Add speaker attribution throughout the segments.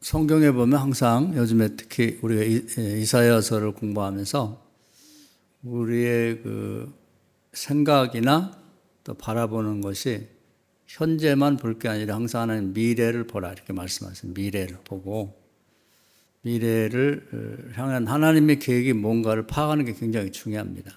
Speaker 1: 성경에 보면 항상 요즘에 특히 우리가 이사야서를 공부하면서 우리의 그 생각이나 또 바라보는 것이 현재만 볼 게 아니라 항상 하나님 미래를 보라 이렇게 말씀하세요. 미래를 보고 미래를 향한 하나님의 계획이 뭔가를 파악하는 게 굉장히 중요합니다.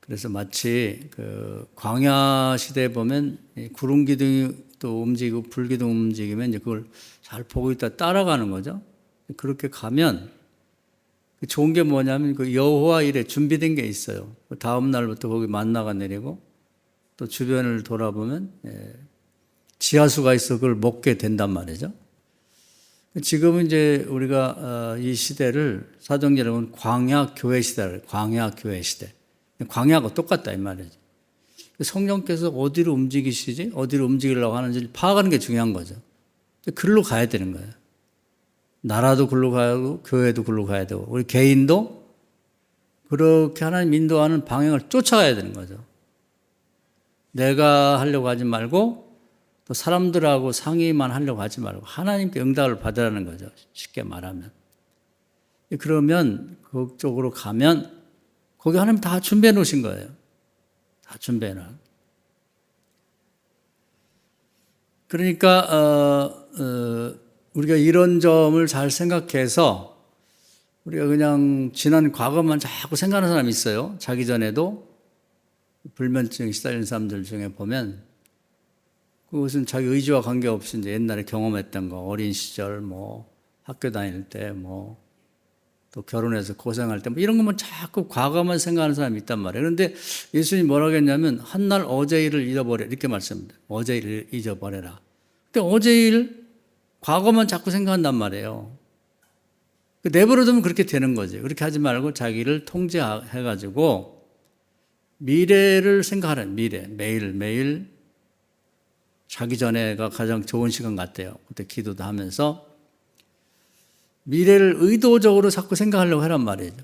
Speaker 1: 그래서 마치 그 광야 시대에 보면 구름 기둥이 또 움직이고 불 기둥 움직이면 이제 그걸 잘 보고 있다 따라가는 거죠. 그렇게 가면 좋은 게 뭐냐면 그 여호와 일에 준비된 게 있어요. 다음 날부터 거기 만나가 내리고 또 주변을 돌아보면 지하수가 있어 그걸 먹게 된단 말이죠. 지금은 이제 우리가 이 시대를 사도행전은 광야 교회 시대를 광야 교회 시대. 광야하고 똑같다 이 말이죠. 성령께서 어디로 움직이시지? 어디로 움직이려고 하는지 파악하는 게 중요한 거죠. 글로 가야 되는 거예요. 나라도 글로 가야 되고 교회도 글로 가야 되고 우리 개인도 그렇게 하나님 인도하는 방향을 쫓아가야 되는 거죠. 내가 하려고 하지 말고 또 사람들하고 상의만 하려고 하지 말고 하나님께 응답을 받으라는 거죠. 쉽게 말하면. 그러면 그쪽으로 가면 거기 하나님 다 준비해 놓으신 거예요. 다 준비해 놓은. 그러니까 우리가 이런 점을 잘 생각해서 우리가 그냥 지난 과거만 자꾸 생각하는 사람이 있어요. 자기 전에도 불면증 시달리는 사람들 중에 보면 그것은 자기 의지와 관계없이 이제 옛날에 경험했던 거, 어린 시절, 뭐 학교 다닐 때, 뭐 또 결혼해서 고생할 때, 뭐 이런 것만 자꾸 과거만 생각하는 사람이 있단 말이에요. 그런데 예수님이 뭐라고 했냐면 한날 어제 일을 잊어버려 이렇게 말씀합니다. 어제 일을 잊어버려라. 근데 어제 일 과거만 자꾸 생각한단 말이에요. 내버려두면 그렇게 되는 거지. 그렇게 하지 말고 자기를 통제해가지고 미래를 생각하는 미래 매일 자기 전에가 가장 좋은 시간 같아요. 그때 기도도 하면서 미래를 의도적으로 자꾸 생각하려고 하란 말이죠.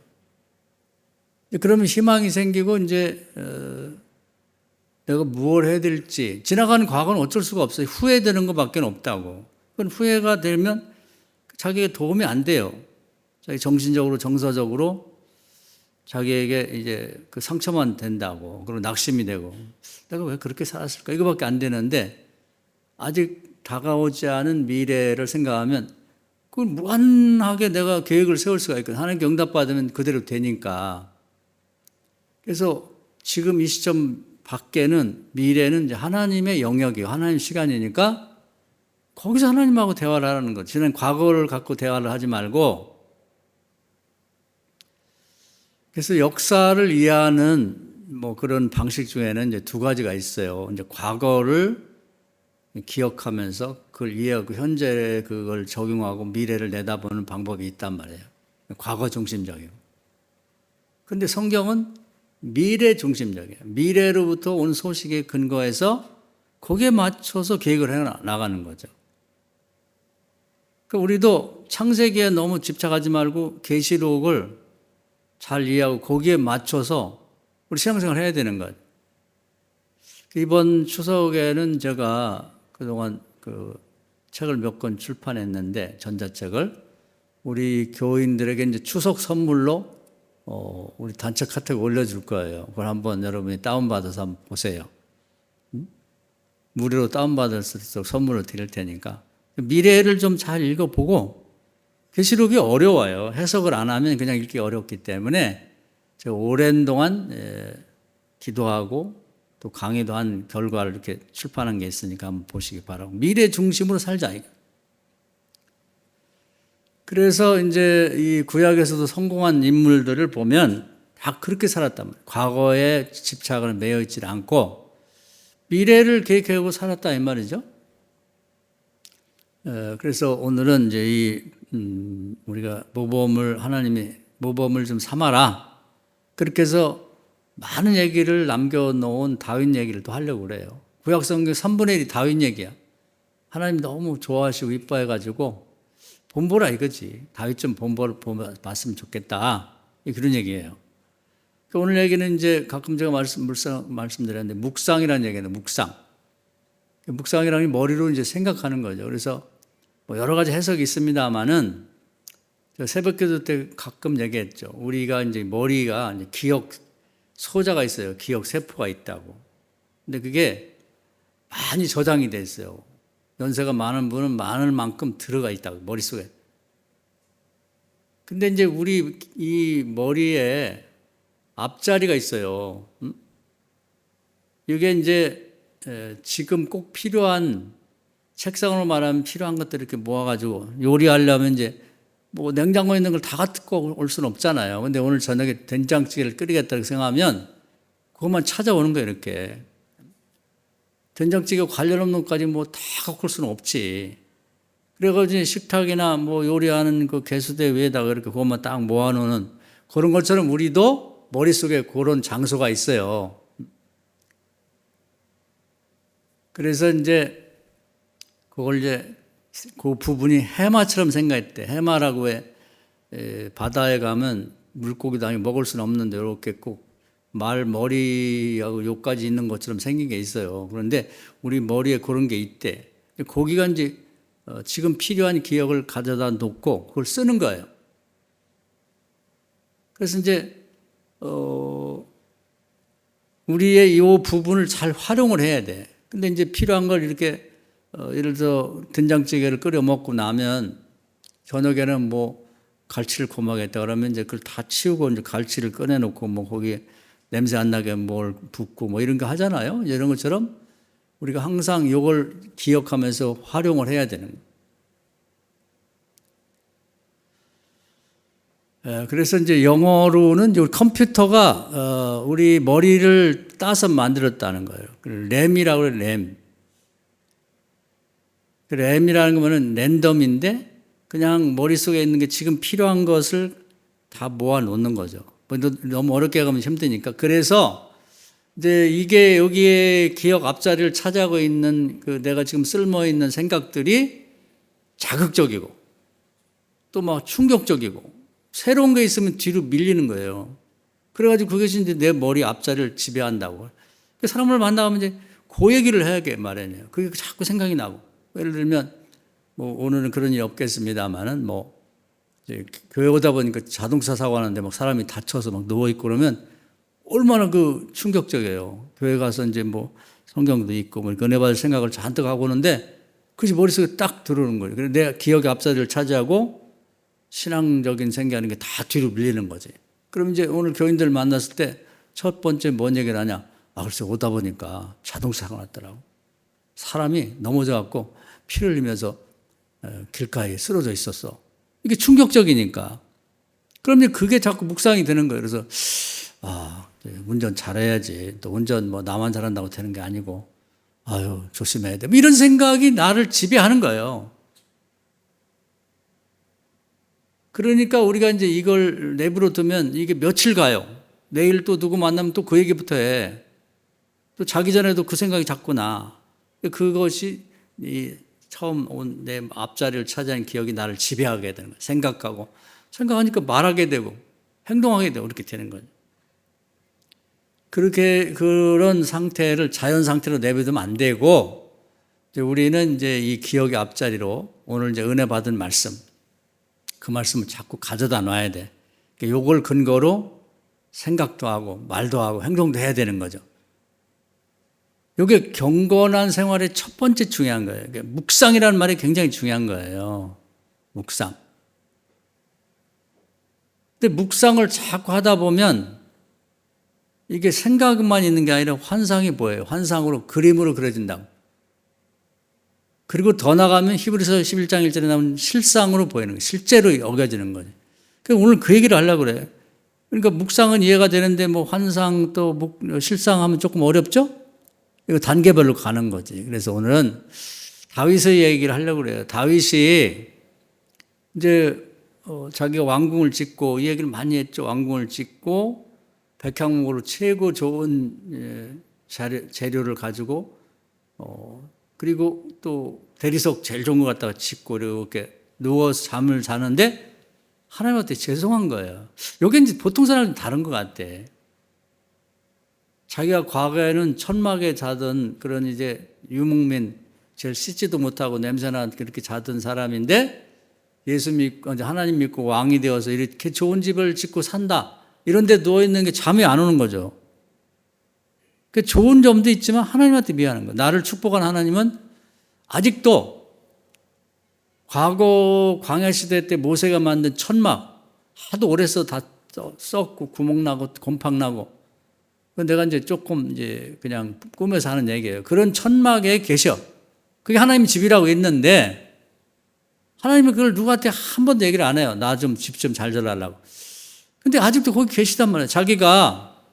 Speaker 1: 그러면 희망이 생기고 이제 내가 무엇을 해야 될지 지나가는 과거는 어쩔 수가 없어요. 후회되는 것밖에 없다고. 그건 후회가 되면 자기에게 도움이 안 돼요. 자기 정신적으로 정서적으로 자기에게 이제 그 상처만 된다고 그리고 낙심이 되고 내가 왜 그렇게 살았을까 이거밖에 안 되는데 아직 다가오지 않은 미래를 생각하면 그걸 무한하게 내가 계획을 세울 수가 있거든. 하나님께 응답받으면 그대로 되니까. 그래서 지금 이 시점 밖에는 미래는 이제 하나님의 영역이에요. 하나님 시간이니까 거기서 하나님하고 대화를 하라는 거죠. 지난 과거를 갖고 대화를 하지 말고 그래서 역사를 이해하는 뭐 그런 방식 중에는 이제 두 가지가 있어요. 이제 과거를 기억하면서 그걸 이해하고 현재 그걸 적용하고 미래를 내다보는 방법이 있단 말이에요. 과거 중심적이고. 근데 성경은 미래 중심적이에요. 미래로부터 온 소식에 근거해서 거기에 맞춰서 계획을 해 나가는 거죠. 그러니까 우리도 창세기에 너무 집착하지 말고 계시록을 잘 이해하고 거기에 맞춰서 우리 신앙생활을 해야 되는 거예요. 이번 추석에는 제가 그동안 그 책을 몇 권 출판했는데 전자책을 우리 교인들에게 이제 추석 선물로 우리 단체 카톡에 올려줄 거예요. 그걸 한번 여러분이 다운받아서 한번 보세요. 무료로 다운받을 수 있도록 선물을 드릴 테니까 미래를 좀 잘 읽어보고 계시록이 어려워요. 해석을 안 하면 그냥 읽기 어렵기 때문에 제가 오랜 동안 기도하고 또 강의도 한 결과를 이렇게 출판한 게 있으니까 한번 보시기 바라고. 미래 중심으로 살자. 그래서 이제 이 구약에서도 성공한 인물들을 보면 다 그렇게 살았단 말이에요. 과거에 집착을 매여 있지 않고 미래를 계획하고 살았다 이 말이죠. 그래서 오늘은 이제 이 우리가 하나님이 모범을 좀 삼아라. 그렇게 해서 많은 얘기를 남겨놓은 다윗 얘기를 또 하려고 그래요. 구약성경 3분의 1이 다윗 얘기야. 하나님 너무 좋아하시고 이뻐해가지고 본보라 이거지. 다윗 좀 본보를 봤으면 좋겠다. 그런 얘기예요. 오늘 얘기는 이제 가끔 제가 말씀드렸는데 묵상이라는 얘기예요. 묵상이라는 게 머리로 이제 생각하는 거죠. 그래서 뭐 여러 가지 해석이 있습니다만은 새벽기도 때 가끔 얘기했죠. 우리가 이제 머리가 이제 기억 소자가 있어요. 기억 세포가 있다고. 근데 그게 많이 저장이 돼 있어요. 연세가 많은 분은 많을 만큼 들어가 있다고 머릿속에. 근데 이제 우리 이 머리에 앞자리가 있어요. 이게 이제 지금 꼭 필요한 책상으로 말하면 필요한 것들 이렇게 모아가지고 요리하려면 이제 뭐 냉장고에 있는 걸 다 갖고 올 수는 없잖아요. 근데 오늘 저녁에 된장찌개를 끓이겠다고 생각하면 그것만 찾아오는 거예요, 이렇게. 된장찌개 관련 없는 것까지 뭐 다 갖고 올 수는 없지. 그래가지고 식탁이나 뭐 요리하는 그 개수대 위에다가 이렇게 그것만 딱 모아놓는 그런 것처럼 우리도 머릿속에 그런 장소가 있어요. 그래서 이제 그걸 이제 그 부분이 해마처럼 생각했대. 해마라고 바다에 가면 물고기도 아니고 먹을 수는 없는데 이렇게 꼭 말 머리하고 요까지 있는 것처럼 생긴 게 있어요. 그런데 우리 머리에 그런 게 있대. 거기가 이제 지금 필요한 기억을 가져다 놓고 그걸 쓰는 거예요. 그래서 이제 우리의 이 부분을 잘 활용을 해야 돼. 근데 이제 필요한 걸 이렇게 예를 들어 된장찌개를 끓여 먹고 나면 저녁에는 뭐 갈치를 구워먹겠다 그러면 이제 그걸 다 치우고 이제 갈치를 꺼내놓고 뭐 거기에 냄새 안 나게 뭘 붓고 뭐 이런 거 하잖아요. 이런 것처럼 우리가 항상 이걸 기억하면서 활용을 해야 되는 거예요. 그래서 이제 영어로는 컴퓨터가 우리 머리를 따서 만들었다는 거예요. 램이라고 해요, 램. 램이라는 거는 랜덤인데 그냥 머릿속에 있는 게 지금 필요한 것을 다 모아 놓는 거죠. 너무 어렵게 가면 힘드니까. 그래서 이제 이게 여기에 기억 앞자리를 차지하고 있는 그 내가 지금 쓸모 있는 생각들이 자극적이고 또 막 충격적이고 새로운 게 있으면 뒤로 밀리는 거예요. 그래가지고 그것이 이제 내 머리 앞자리를 지배한다고. 그 사람을 만나면 이제 그 얘기를 해야게 말이에요. 그게 자꾸 생각이 나고. 예를 들면 뭐 오늘은 그런 일이 없겠습니다만은 뭐 이제 교회 오다 보니까 자동차 사고 하는데 막 사람이 다쳐서 막 누워 있고 그러면 얼마나 그 충격적이에요. 교회 가서 이제 뭐 성경도 읽고 뭐 은혜 받을 생각을 잔뜩 하고 오는데 그것이 머릿속에 딱 들어오는 거예요. 그래서 내 기억의 앞자리를 차지하고 신앙적인 생각하는 게 다 뒤로 밀리는 거지. 그럼 이제 오늘 교인들 만났을 때 첫 번째 뭔 얘기를 하냐? 글쎄 오다 보니까 자동차 사고 났더라고. 사람이 넘어져 갖고 피를 흘리면서 길가에 쓰러져 있었어. 이게 충격적이니까. 그러면 그게 자꾸 묵상이 되는 거예요. 그래서 운전 잘해야지. 또 운전 뭐 나만 잘한다고 되는 게 아니고 조심해야 돼. 이런 생각이 나를 지배하는 거예요. 그러니까 우리가 이제 이걸 내버려 두면 이게 며칠 가요. 내일 또 누구 만나면 또 그 얘기부터 해. 또 자기 전에도 그 생각이 자꾸 나. 그것이 처음 온 내 앞자리를 차지한 기억이 나를 지배하게 되는 거예요. 생각하니까 말하게 되고 행동하게 되고 그렇게 되는 거죠. 그렇게 그런 상태를 자연 상태로 내버려두면 안 되고 이제 우리는 이제 이 기억의 앞자리로 오늘 이제 은혜 받은 말씀 그 말씀을 자꾸 가져다 놔야 돼. 요걸 근거로 생각도 하고 말도 하고 행동도 해야 되는 거죠. 이게 경건한 생활의 첫 번째 중요한 거예요. 묵상이라는 말이 굉장히 중요한 거예요. 묵상. 근데 묵상을 자꾸 하다 보면 이게 생각만 있는 게 아니라 환상이 보여요. 환상으로 그림으로 그려진다고. 그리고 더 나가면 히브리서 11장 1절에 나오는 실상으로 보이는 거예요. 실제로 여겨지는 거죠. 그러니까 오늘 그 얘기를 하려고 그래요. 그러니까 묵상은 이해가 되는데 뭐 환상 또 실상하면 조금 어렵죠? 이거 단계별로 가는 거지. 그래서 오늘은 다윗의 얘기를 하려고 그래요. 다윗이 이제 자기가 왕궁을 짓고 이 얘기를 많이 했죠. 왕궁을 짓고 백향목으로 최고 좋은 재료를 가지고 그리고 또 대리석 제일 좋은 거 갖다가 짓고 이렇게 누워서 잠을 자는데 하나님한테 죄송한 거예요. 여기 이제 보통 사람은 다른 것 같아. 자기가 과거에는 천막에 자던 그런 이제 유목민 제일 씻지도 못하고 냄새나 그렇게 자던 사람인데 예수 믿고 하나님 믿고 왕이 되어서 이렇게 좋은 집을 짓고 산다. 이런 데 누워 있는 게 잠이 안 오는 거죠. 그 좋은 점도 있지만 하나님한테 미안한 거예요. 나를 축복한 하나님은 아직도 과거 광야 시대 때 모세가 만든 천막 하도 오래 써 다 썩고 구멍 나고 곰팡 나고 내가 이제 조금 이제 그냥 꾸며서 하는 얘기예요. 그런 천막에 계셔. 그게 하나님 집이라고 있는데 하나님은 그걸 누구한테 한 번도 얘기를 안 해요. 나 좀 집 좀 잘 잘라려고. 근데 아직도 거기 계시단 말이에요. 자기가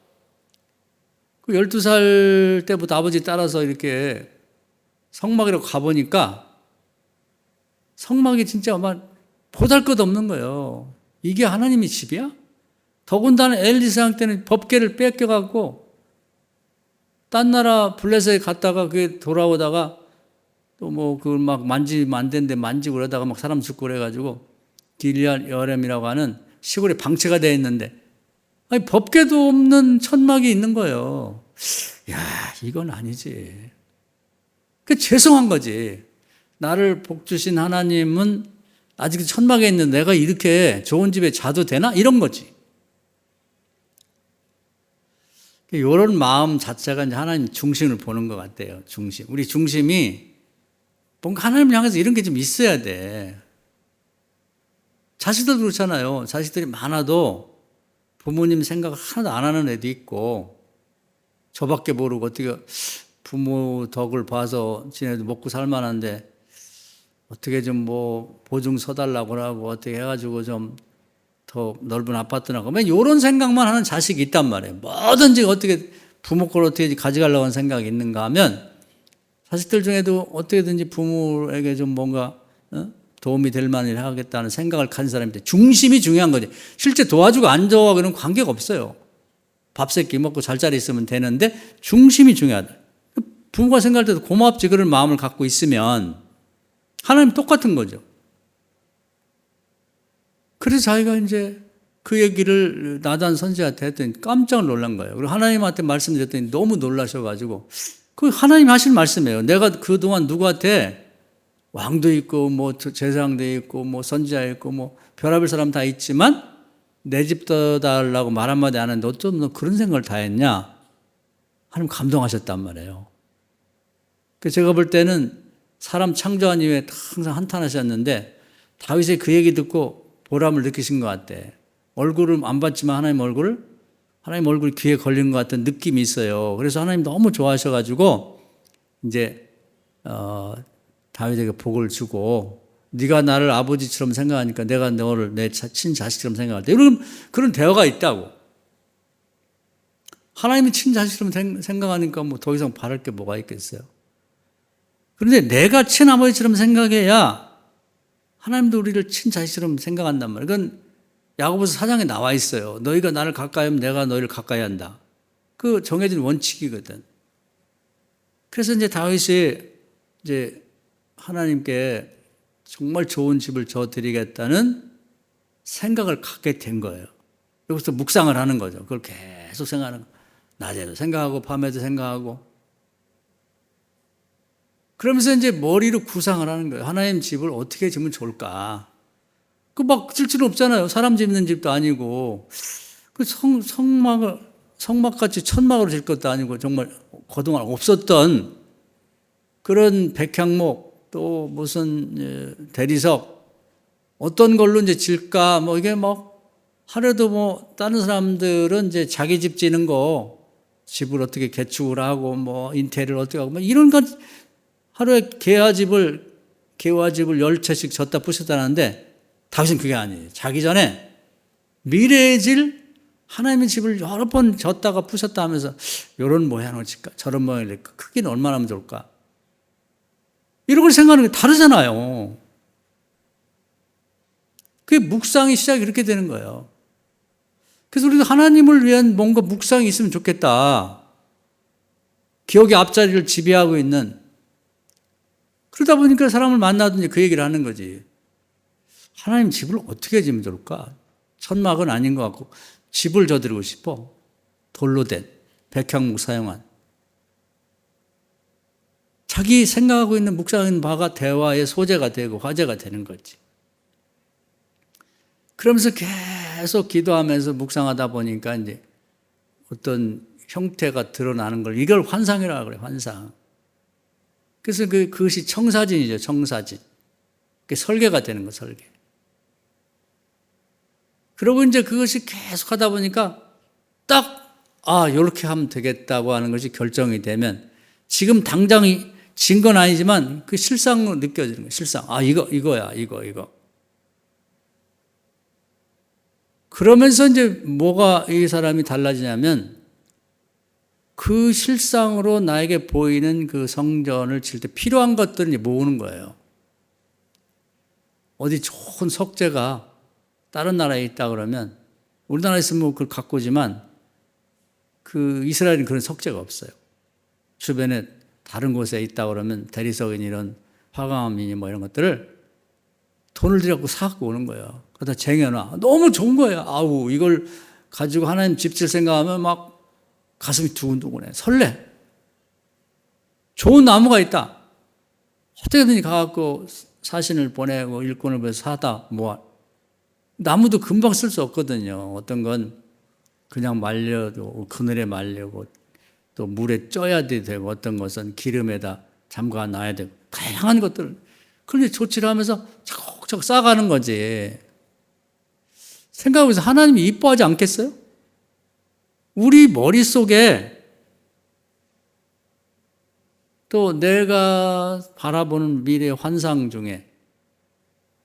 Speaker 1: 그 12살 때부터 아버지 따라서 이렇게 성막이라고 가보니까 성막이 진짜 아마 보잘것없는 거예요. 이게 하나님의 집이야? 더군다나 엘리사랑 때는 법궤를 뺏겨갖고 딴 나라 블레셋에 갔다가 그게 돌아오다가 또 뭐 그걸 막 만지면 안 되는데 만지고 그러다가 막 사람 죽고 그래가지고 길리앗 여렘이라고 하는 시골에 방치가 되어 있는데 아니 법궤도 없는 천막이 있는 거예요. 야, 이건 아니지. 그 죄송한 거지. 나를 복 주신 하나님은 아직 천막에 있는 내가 이렇게 좋은 집에 자도 되나? 이런 거지. 이런 마음 자체가 이제 하나님 중심을 보는 것 같아요. 중심. 우리 중심이 뭔가 하나님을 향해서 이런 게 좀 있어야 돼. 자식들도 그렇잖아요. 자식들이 많아도 부모님 생각 하나도 안 하는 애도 있고 저밖에 모르고 어떻게 부모 덕을 봐서 지네도 먹고 살만한데 어떻게 좀 뭐 보증 서달라고 하고 어떻게 해가지고 좀 더 넓은 아파트나 가면 이런 생각만 하는 자식이 있단 말이에요. 뭐든지 어떻게 부모 걸 어떻게 가져가려고 하는 생각이 있는가 하면 자식들 중에도 어떻게든지 부모에게 좀 뭔가 도움이 될 만한 일을 하겠다는 생각을 가진 사람인데 중심이 중요한 거지. 실제 도와주고 안 도와 그런 관계가 없어요. 밥 세 끼 먹고 잘 자리 있으면 되는데 중심이 중요하다. 부모가 생각할 때도 고맙지 그런 마음을 갖고 있으면 하나님 똑같은 거죠. 그래서 자기가 이제 그 얘기를 나단 선지자한테 했더니 깜짝 놀란 거예요. 그리고 하나님한테 말씀드렸더니 너무 놀라셔가지고 그 하나님 하실 말씀이에요. 내가 그동안 누구한테 왕도 있고 뭐 제사장도 있고 뭐 선지자 있고 뭐 별의별 사람 다 있지만 내 집 떠달라고 말 한마디 안 했는데 어쩜 너 그런 생각을 다 했냐? 하나님 감동하셨단 말이에요. 그래서 제가 볼 때는 사람 창조한 이후에 항상 한탄하셨는데 다윗의 그 얘기 듣고 보람을 느끼신 것 같아. 얼굴을 안 봤지만 하나님 얼굴이 귀에 걸린 것 같은 느낌이 있어요. 그래서 하나님 너무 좋아하셔가지고 이제 다윗에게 복을 주고 네가 나를 아버지처럼 생각하니까 내가 너를 내 친자식처럼 생각할 때 이런 그런 대화가 있다고. 하나님이 친자식처럼 생각하니까 뭐 더 이상 바랄 게 뭐가 있겠어요. 그런데 내가 친아버지처럼 생각해야 하나님도 우리를 친자식처럼 생각한단 말이에요. 그건 야고보서 4장에 나와 있어요. 너희가 나를 가까이 하면 내가 너희를 가까이 한다. 그 정해진 원칙이거든. 그래서 이제 다윗이 이제 하나님께 정말 좋은 집을 줘 드리겠다는 생각을 갖게 된 거예요. 여기서 묵상을 하는 거죠. 그걸 계속 생각하는 거예요. 낮에도 생각하고 밤에도 생각하고. 그러면서 이제 머리로 구상을 하는 거예요. 하나님 집을 어떻게 지으면 좋을까? 그 막 쓸 없잖아요. 사람 짓는 집도 아니고, 그 성막같이 천막으로 질 것도 아니고, 정말 그동안 없었던 그런 백향목, 또 무슨 대리석, 어떤 걸로 이제 질까? 뭐 이게 막 하루도 뭐 다른 사람들은 이제 자기 집 지는 거, 집을 어떻게 개축을 하고, 뭐 인테리어를 어떻게 하고, 뭐 이런 건 하루에 개화집을 10채씩 졌다 부셨다는데 당신 그게 아니에요. 자기 전에 미래의 질 하나님의 집을 여러 번 졌다가 부셨다 하면서 이런 모양을 질까 저런 모양을 낼까 크기는 얼마나 하면 좋을까 이런 걸 생각하는 게 다르잖아요. 그게 묵상의 시작이 이렇게 되는 거예요. 그래서 우리도 하나님을 위한 뭔가 묵상이 있으면 좋겠다. 기억의 앞자리를 지배하고 있는 그러다 보니까 사람을 만나든지 그 얘기를 하는 거지. 하나님 집을 어떻게 지으면 좋을까? 천막은 아닌 것 같고 집을 져드리고 싶어. 돌로 된 백향목 사용한. 자기 생각하고 있는 묵상하는 바가 대화의 소재가 되고 화제가 되는 거지. 그러면서 계속 기도하면서 묵상하다 보니까 이제 어떤 형태가 드러나는 걸, 이걸 환상이라고 그래요, 환상. 그래서 그것이 청사진이죠, 청사진. 그게 설계가 되는 거, 설계. 그러고 이제 그것이 계속 하다 보니까 이렇게 하면 되겠다고 하는 것이 결정이 되면 지금 당장 진 건 아니지만 그 실상으로 느껴지는 거예요, 실상. 이거야. 그러면서 이제 뭐가 이 사람이 달라지냐면 그 실상으로 나에게 보이는 그 성전을 칠 때 필요한 것들을 이제 모으는 거예요. 어디 좋은 석재가 다른 나라에 있다 그러면 우리나라에 있으면 그걸 갖고 오지만 그 이스라엘은 그런 석재가 없어요. 주변에 다른 곳에 있다 그러면 대리석이니 이런 화강암이니 뭐 이런 것들을 돈을 들여갖고 사갖고 오는 거예요. 그러다 쟁여놔. 너무 좋은 거예요. 이걸 가지고 하나님 집 질 생각하면 막 가슴이 두근두근해. 설레. 좋은 나무가 있다. 어떻게든 가갖고 사신을 보내고 일꾼을 보내서 사다 모아. 나무도 금방 쓸 수 없거든요. 어떤 건 그냥 말려도 그늘에 말려고 또 물에 쪄야 되고 어떤 것은 기름에다 잠가 놔야 되고 다양한 것들을 그런데 조치를 하면서 차곡차곡 쌓아가는 거지. 생각해보세요. 하나님이 이뻐하지 않겠어요? 우리 머릿속에 또 내가 바라보는 미래의 환상 중에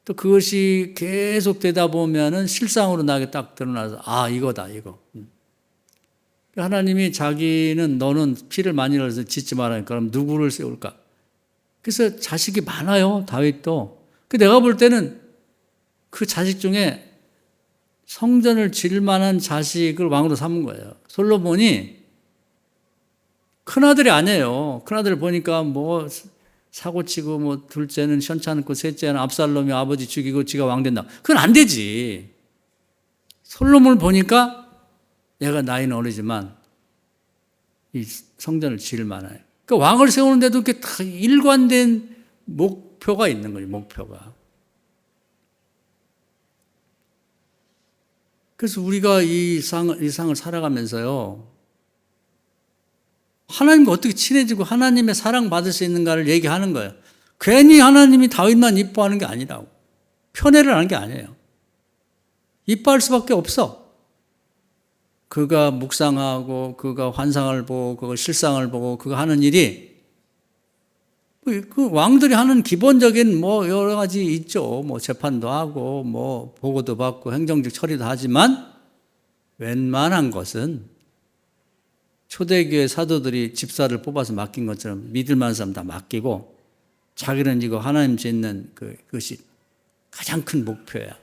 Speaker 1: 또 그것이 계속 되다 보면은 실상으로 나게 딱 드러나서 이거다 이거. 하나님이 자기는 너는 피를 많이 흘려서 짓지 말라니까 그럼 누구를 세울까? 그래서 자식이 많아요. 다윗도. 내가 볼 때는 그 자식 중에 성전을 지을 만한 자식을 왕으로 삼은 거예요. 솔로몬이 큰아들이 아니에요. 큰아들 보니까 뭐 사고치고 뭐 둘째는 시원찮고 셋째는 압살롬이 아버지 죽이고 지가 왕 된다. 그건 안 되지. 솔로몬을 보니까 얘가 나이는 어리지만 이 성전을 지을 만해요. 그러니까 왕을 세우는데도 이렇게 다 일관된 목표가 있는 거죠. 목표가. 그래서 우리가 이 상을 살아가면서요. 하나님과 어떻게 친해지고 하나님의 사랑받을 수 있는가를 얘기하는 거예요. 괜히 하나님이 다윗만 이뻐하는 게 아니라고. 편애를 하는 게 아니에요. 이뻐할 수밖에 없어. 그가 묵상하고 그가 환상을 보고 그가 실상을 보고 그가 하는 일이 그 왕들이 하는 기본적인 뭐 여러 가지 있죠. 뭐 재판도 하고 뭐 보고도 받고 행정직 처리도 하지만 웬만한 것은 초대교회 사도들이 집사를 뽑아서 맡긴 것처럼 믿을 만한 사람 다 맡기고 자기는 이거 하나님 짓는 그것이 가장 큰 목표야.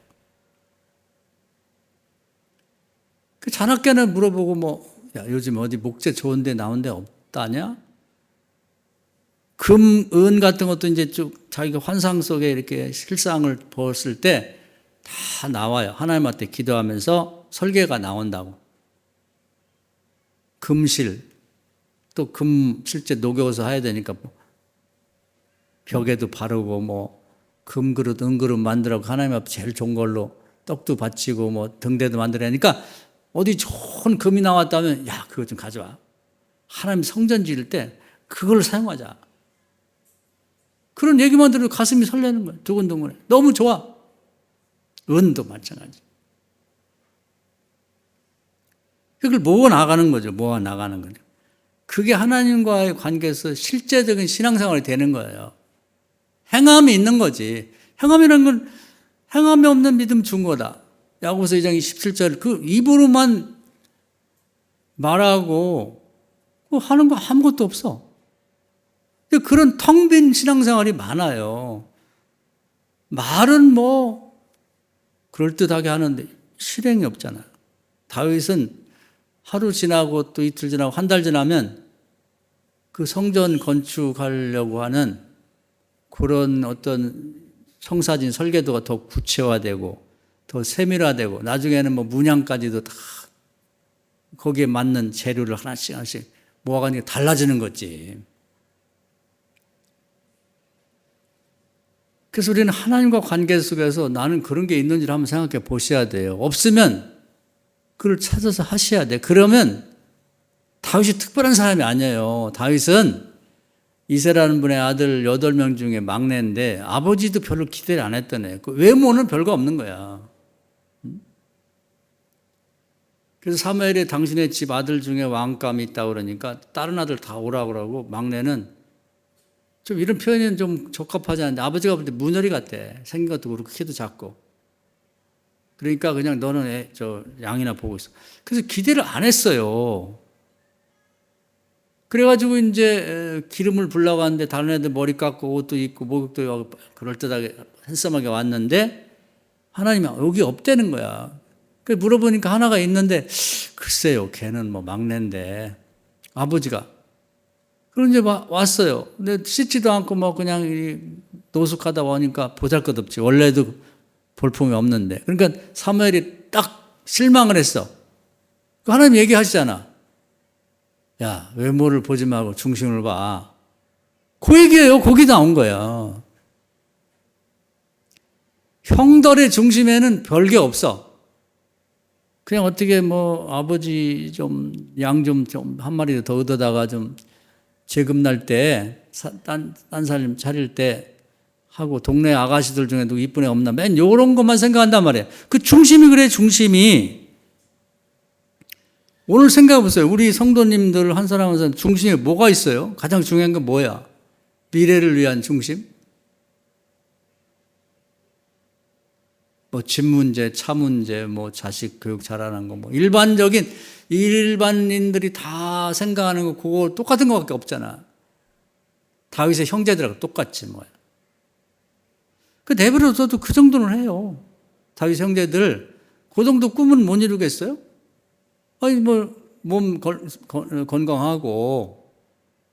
Speaker 1: 그 자나깨나 물어보고 요즘 어디 목재 좋은 데 나온 데 없다냐? 금, 은 같은 것도 이제 쭉 자기가 환상 속에 이렇게 실상을 보았을 때 다 나와요. 하나님한테 기도하면서 설계가 나온다고. 금실, 또 금 실제 녹여서 해야 되니까 벽에도 바르고 금그릇, 은그릇 만들라고 하나님 앞에 제일 좋은 걸로 떡도 바치고 등대도 만들어야 하니까 어디 좋은 금이 나왔다면 그거 좀 가져와. 하나님 성전 지을 때 그걸 사용하자. 그런 얘기만 들어도 가슴이 설레는 거예요. 두근두근해. 너무 좋아. 은도 마찬가지. 그걸 모아나가는 거죠. 모아나가는 거죠. 그게 하나님과의 관계에서 실제적인 신앙생활이 되는 거예요. 행함이 있는 거지. 행함이라는 건 행함이 없는 믿음 준 거다. 야고보서 2장 27절 그 입으로만 말하고 하는 거 아무것도 없어. 그런 텅 빈 신앙생활이 많아요. 말은 그럴듯하게 하는데 실행이 없잖아요. 다윗은 하루 지나고 또 이틀 지나고 한 달 지나면 그 성전 건축하려고 하는 그런 어떤 청사진 설계도가 더 구체화되고 더 세밀화되고 나중에는 문양까지도 다 거기에 맞는 재료를 하나씩 모아가니까 달라지는 거지. 그래서 우리는 하나님과 관계 속에서 나는 그런 게 있는지를 한번 생각해 보셔야 돼요. 없으면 그걸 찾아서 하셔야 돼. 그러면 다윗이 특별한 사람이 아니에요. 다윗은 이새라는 분의 아들 8명 중에 막내인데 아버지도 별로 기대를 안 했던 애. 그 외모는 별거 없는 거야. 그래서 사무엘이 당신의 집 아들 중에 왕감이 있다고 그러니까 다른 아들 다 오라고 그러고 막내는 좀 이런 표현은 좀 적합하지 않은데 아버지가 볼 때 문어리 같대. 생긴 것도 그렇고 키도 작고. 그러니까 그냥 너는 양이나 보고 있어. 그래서 기대를 안 했어요. 그래가지고 이제 기름을 부려고 하는데 다른 애들 머리 깎고 옷도 입고 목욕도 하고 그럴듯하게 핸섬하게 왔는데 하나님이 여기 없다는 거야. 그래서 물어보니까 하나가 있는데 글쎄요, 걔는 뭐 막내인데 아버지가 그런 이제 왔어요. 근데 씻지도 않고 뭐 그냥 노숙하다 오니까 보잘것없지. 원래도 볼품이 없는데. 그러니까 사무엘이 딱 실망을 했어. 하나님 얘기하시잖아. 야, 외모를 보지 말고 중심을 봐. 그 얘기예요. 거기 나온 거야. 형들의 중심에는 별게 없어. 그냥 어떻게 뭐 아버지 양 좀 한 마리 더 얻어다가 좀 재금 날 때, 딴 살림 차릴 때 하고 동네 아가씨들 중에 누구 이쁜 애 없나? 맨 요런 것만 생각한단 말이에요. 그 중심이 그래, 중심이. 오늘 생각해 보세요. 우리 성도님들 한 사람 한 사람 중심에 뭐가 있어요? 가장 중요한 건 뭐야? 미래를 위한 중심? 뭐 집 문제, 차 문제, 뭐 자식 교육 잘하는 거, 뭐 일반인들이 다 생각하는 거 그거 똑같은 거밖에 없잖아. 다윗의 형제들하고 똑같지 뭐야. 그 내버려둬도 그 정도는 해요. 다윗 형제들 그 정도 꿈은 못 이루겠어요? 아니 뭐 몸 건강하고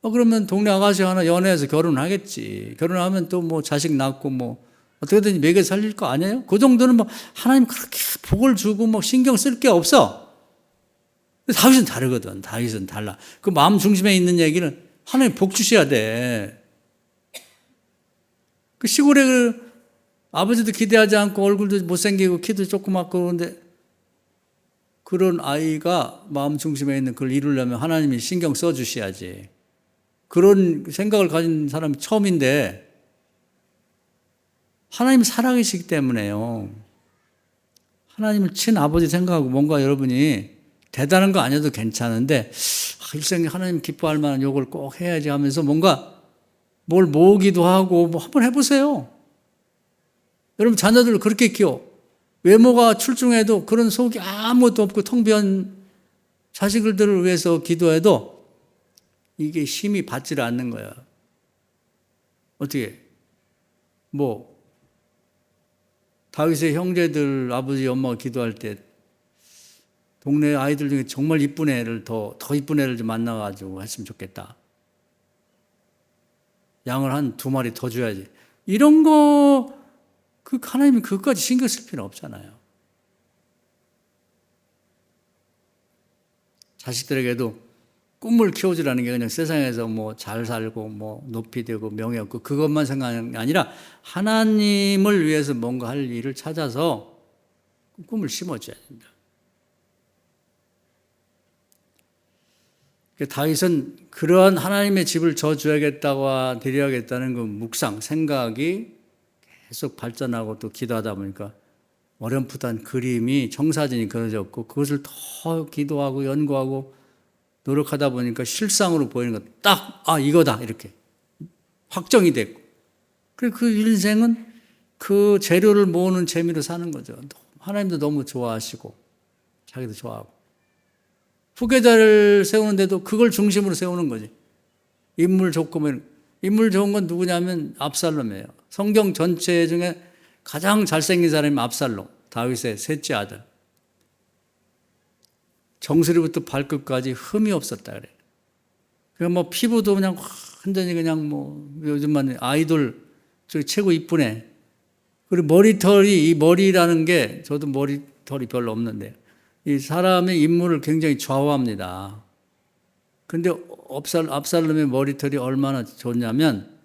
Speaker 1: 그러면 동네 아가씨 하나 연애해서 결혼하겠지. 결혼하면 또 뭐 자식 낳고 뭐 어떻게든 먹여 살릴 거 아니에요? 그 정도는 뭐 하나님 그렇게 복을 주고 뭐 신경 쓸 게 없어. 다윗은 다르거든. 다윗은 달라. 그 마음 중심에 있는 얘기는 하나님 복 주셔야 돼. 그 시골에 그 아버지도 기대하지 않고 얼굴도 못생기고 키도 조그맣고 그런데 그런 아이가 마음 중심에 있는 그걸 이루려면 하나님이 신경 써 주셔야지. 그런 생각을 가진 사람이 처음인데 하나님이 살아계시기 때문에요. 하나님을 친아버지 생각하고 뭔가 여러분이 대단한 거 아니어도 괜찮은데 일생에 하나님 기뻐할 만한 욕을 꼭 해야지 하면서 뭔가 뭘 모으기도 하고 뭐 한번 해보세요. 여러분 자녀들을 그렇게 키워. 외모가 출중해도 그런 속이 아무것도 없고 텅 비은 자식들을 위해서 기도해도 이게 힘이 받지를 않는 거야. 어떻게? 뭐 다윗의 형제들 아버지 엄마가 기도할 때 동네 아이들 중에 정말 이쁜 애를 더 이쁜 애를 좀 만나가지고 했으면 좋겠다. 양을 한 2마리 더 줘야지. 이런 거 하나님이 그것까지 신경 쓸 필요는 없잖아요. 자식들에게도 꿈을 키워주라는 게 그냥 세상에서 뭐 잘 살고 뭐 높이 되고 명예 얻고 그것만 생각하는 게 아니라 하나님을 위해서 뭔가 할 일을 찾아서 꿈을 심어줘야 됩니다. 다윗은 그러한 하나님의 집을 져줘야겠다고 드려야겠다는 그 묵상, 생각이 계속 발전하고 또 기도하다 보니까 어렴풋한 그림이 청사진이 그려졌고 그것을 더 기도하고 연구하고 노력하다 보니까 실상으로 보이는 것 딱 이거다 이렇게 확정이 됐고 그리고 그 인생은 그 재료를 모으는 재미로 사는 거죠. 하나님도 너무 좋아하시고 자기도 좋아하고 후계자를 세우는데도 그걸 중심으로 세우는 거지. 인물 좋고 인물 좋은 건 누구냐면 압살롬이에요. 성경 전체 중에 가장 잘생긴 사람이 압살롬, 다윗의 셋째 아들. 정수리부터 발끝까지 흠이 없었다 그래. 그냥 뭐 피부도 그냥 완전히 그냥 뭐 요즘만 아이돌 저기 최고 이쁘네. 그리고 머리털이 이 머리라는 게 저도 머리털이 별로 없는데 이 사람의 인물을 굉장히 좌우합니다. 근데 압살롬의 머리털이 얼마나 좋냐면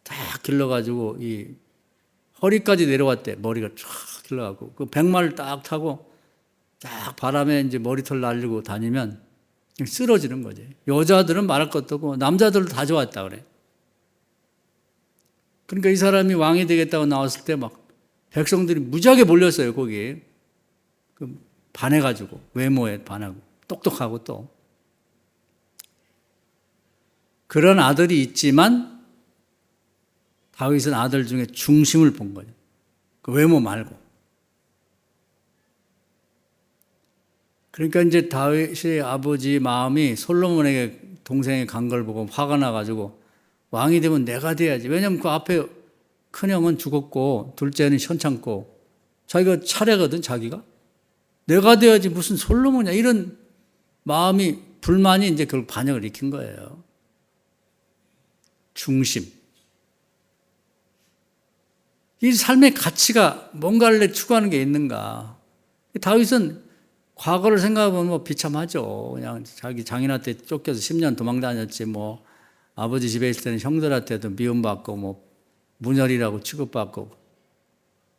Speaker 1: 딱 길러가지고 이 허리까지 내려왔대. 머리가 쫙 흘러가고 그 백마를 딱 타고 딱 바람에 이제 머리털 날리고 다니면 쓰러지는 거지. 여자들은 말할 것도 없고 남자들도 다 좋았다 그래. 그러니까 이 사람이 왕이 되겠다고 나왔을 때 막 백성들이 무지하게 몰렸어요. 거기 반해가지고 외모에 반하고 똑똑하고 또 그런 아들이 있지만 다윗은 아들 중에 중심을 본 거예요. 그 외모 말고. 그러니까 이제 다윗의 아버지 마음이 솔로몬에게 동생이 간 걸 보고 화가 나가지고 왕이 되면 내가 돼야지. 왜냐하면 그 앞에 큰형은 죽었고 둘째는 현창고 자기가 차례거든 자기가. 내가 돼야지 무슨 솔로몬이야. 이런 마음이 불만이 이제 그걸 반역을 일으킨 거예요. 중심. 이 삶의 가치가 뭔가를 추구하는 게 있는가. 다윗은 과거를 생각해보면 뭐 비참하죠. 그냥 자기 장인한테 쫓겨서 10년 도망 다녔지 뭐 아버지 집에 있을 때는 형들한테도 미움받고 뭐 문열이라고 취급받고.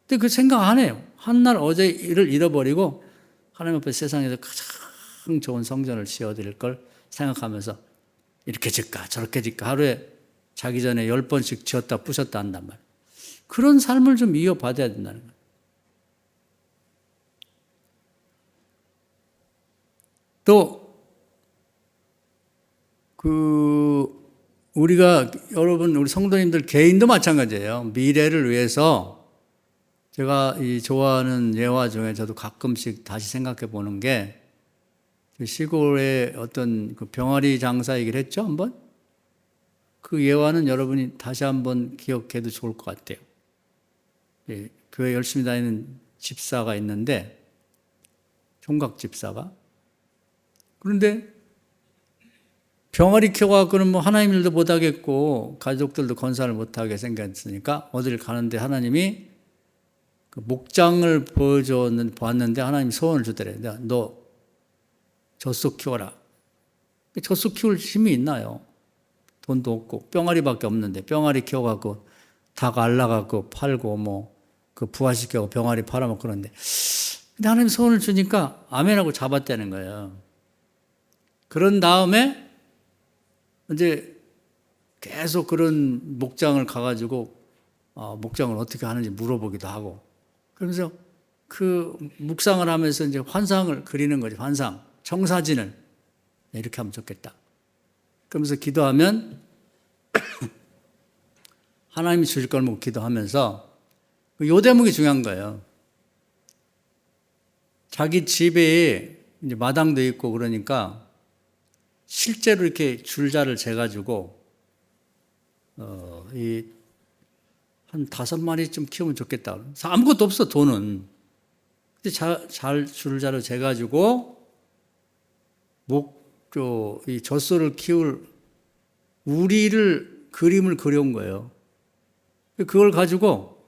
Speaker 1: 근데 그 생각 안 해요. 한날 어제 일을 잃어버리고 하나님 앞에 세상에서 가장 좋은 성전을 지어드릴 걸 생각하면서 이렇게 짓까 저렇게 짓까 하루에 자기 전에 10번씩 지었다 부셨다 한단 말이에요. 그런 삶을 좀 이어받아야 된다는 거예요. 또, 우리가, 여러분, 우리 성도님들 개인도 마찬가지예요. 미래를 위해서 제가 이 좋아하는 예화 중에 저도 가끔씩 다시 생각해 보는 게 시골에 어떤 그 병아리 장사 얘기를 했죠, 한번? 그 예화는 여러분이 다시 한번 기억해도 좋을 것 같아요. 예, 교회 열심히 다니는 집사가 있는데, 총각 집사가. 그런데 병아리 키워갖고는 뭐 하나님 일도 못하겠고 가족들도 건사를 못하게 생겼으니까 어딜 가는데 하나님이 그 목장을 보았는데 하나님이 소원을 주더래. 너 젖소 키워라. 젖소 키울 힘이 있나요? 돈도 없고 병아리밖에 없는데 병아리 키워갖고 닭 알라갖고 팔고 뭐 그 부화시켜고 병아리 팔아먹고 그러는데 근데 하나님 소원을 주니까 아멘하고 잡았다는 거예요. 그런 다음에 이제 계속 그런 목장을 가가지고 목장을 어떻게 하는지 물어보기도 하고 그러면서 그 묵상을 하면서 이제 환상을 그리는 거죠. 환상, 청사진을 이렇게 하면 좋겠다. 그러면서 기도하면 하나님이 주실 걸 못 기도하면서 요 대목이 중요한 거예요. 자기 집에 이제 마당도 있고 그러니까 실제로 이렇게 줄자를 재가지고 한 5마리쯤 키우면 좋겠다. 아무것도 없어 돈은. 근데 잘 줄자로 재가지고 이 젖소를 키울 우리를 그림을 그려온 거예요. 그걸 가지고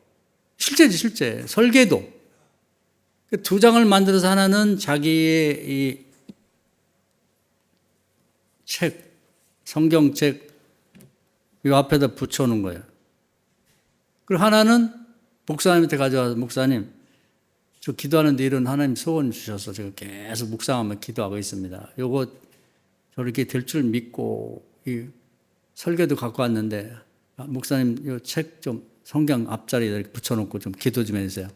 Speaker 1: 실제 설계도 2장을 만들어서 하나는 자기의 이 책, 성경책 이 앞에다 붙여놓은 거예요. 그리고 하나는 목사님한테 가져와서 목사님 저 기도하는데 이런 하나님 소원 주셔서 제가 계속 묵상하며 기도하고 있습니다. 요거 저렇게 될 줄 믿고 이 설계도 갖고 왔는데 목사님 요 책 좀 성경 앞자리에 이렇게 붙여놓고 좀 기도 좀 해주세요.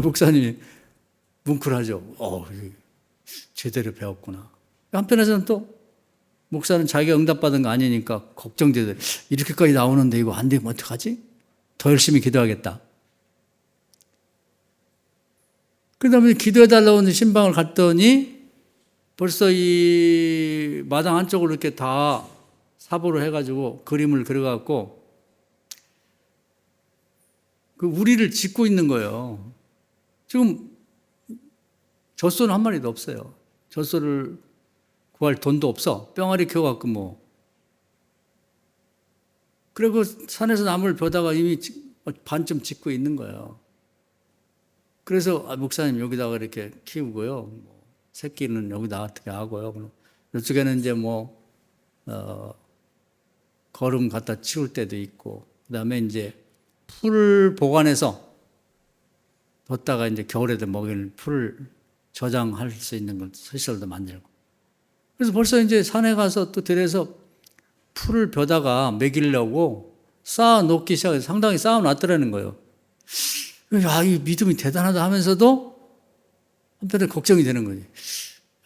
Speaker 1: 목사님이 뭉클하죠. 제대로 배웠구나. 한편에서는 또 목사는 자기가 응답받은 거 아니니까 걱정되더래. 이렇게까지 나오는데 이거 안 되면 어떡하지? 더 열심히 기도하겠다. 그 다음에 기도해달라고 신방을 갔더니 벌써 이 마당 한쪽으로 이렇게 다 사보로 해가지고 그림을 그려갖고 그 우리를 짓고 있는 거예요. 지금 젖소는 한 마리도 없어요. 젖소를 구할 돈도 없어. 병아리 키워갖고 뭐. 그리고 산에서 나무를 벼다가 이미 반쯤 짓고 있는 거예요. 그래서 목사님 여기다가 이렇게 키우고요. 새끼는 여기다 어떻게 하고요. 이쪽에는 이제 거름 갖다 치울 때도 있고, 그 다음에 이제 풀을 보관해서 뒀다가 이제 겨울에도 먹일 풀을 저장할 수 있는 걸 시설도 만들고. 그래서 벌써 이제 산에 가서 또 들에서 풀을 벼다가 먹이려고 쌓아 놓기 시작해서 상당히 쌓아 놨더라는 거예요. 야, 이 믿음이 대단하다 하면서도 한편에 걱정이 되는 거지.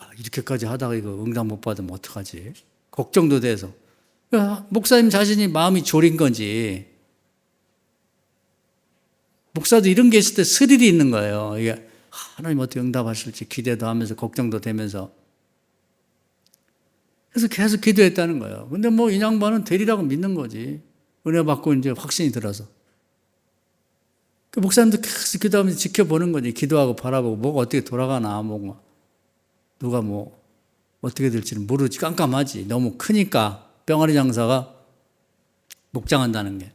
Speaker 1: 야, 이렇게까지 하다가 이거 응답 못 받으면 어떡하지? 걱정도 돼서. 야, 목사님 자신이 마음이 졸인 건지. 목사도 이런 게 있을 때 스릴이 있는 거예요. 이게 하나님 어떻게 응답하실지 기대도 하면서 걱정도 되면서. 그래서 계속 기도했다는 거예요. 근데 뭐 이 양반은 되리라고 믿는 거지. 은혜 받고 이제 확신이 들어서. 그 목사님도 계속 기도하면서 지켜보는 거지. 기도하고 바라보고 뭐가 어떻게 돌아가나, 뭐가 누가 뭐 어떻게 될지는 모르지. 깜깜하지. 너무 크니까 병아리 장사가 목장한다는 게.